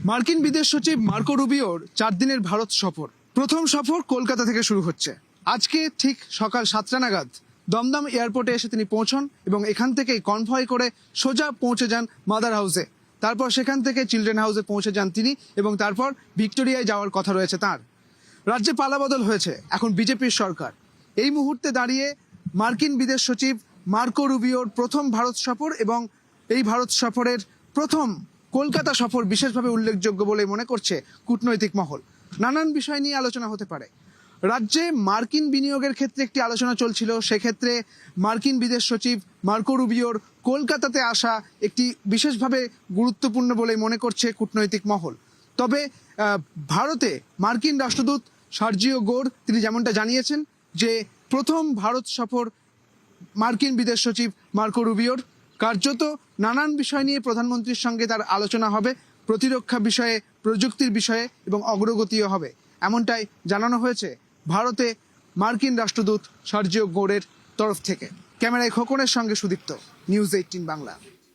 মার্কিন বিদেশ সচিব মার্কো রুবিওর 4 দিনের ভারত সফর। প্রথম সফর কলকাতা থেকে শুরু হচ্ছে। আজকে ঠিক সকাল 7টা নাগাদ দমদম এয়ারপোর্টে এসে তিনি পৌঁছন এবং এখান থেকেই কনভয় করে সোজা পৌঁছে যান মাদার হাউসে। তারপর সেখান থেকে চিলড্রেন হাউসে পৌঁছে যান তিনি এবং তারপর ভিক্টোরিয়ায় যাওয়ার কথা রয়েছে তার। রাজ্যে পালাবদল হয়েছে, এখন বিজেপির সরকার। এই মুহূর্তে দাঁড়িয়ে মার্কিন বিদেশ সচিব মার্কো রুবিওর প্রথম ভারত সফর এবং এই ভারত সফরের প্রথম কলকাতা সফর বিশেষভাবে উল্লেখযোগ্য বলে মনে করছে কূটনৈতিক মহল। নানান বিষয় নিয়ে আলোচনা হতে পারে। রাজ্যে মার্কিন বিনিয়োগের ক্ষেত্রে একটি আলোচনা চলছিল, সেক্ষেত্রে মার্কিন বিদেশ সচিব মার্কো রুবিওর কলকাতাতে আসা একটি বিশেষভাবে গুরুত্বপূর্ণ বলে মনে করছে কূটনৈতিক মহল। তবে ভারতে মার্কিন রাষ্ট্রদূত সার্জিও গোর তিনি যেমনটা জানিয়েছেন যে প্রথম ভারত সফর মার্কিন বিদেশ সচিব মার্কো রুবিওর। কার্যত নানান বিষয় নিয়ে প্রধানমন্ত্রীর সঙ্গে তার আলোচনা হবে, প্রতিরক্ষা বিষয়ে, প্রযুক্তির বিষয়ে এবং অগ্রগতিও হবে, এমনটাই জানানো হয়েছে ভারতে মার্কিন রাষ্ট্রদূত সার্জিও গোরের তরফ থেকে। ক্যামেরায় খোকনের সঙ্গে সুদীপ্ত, নিউজ 18 বাংলা।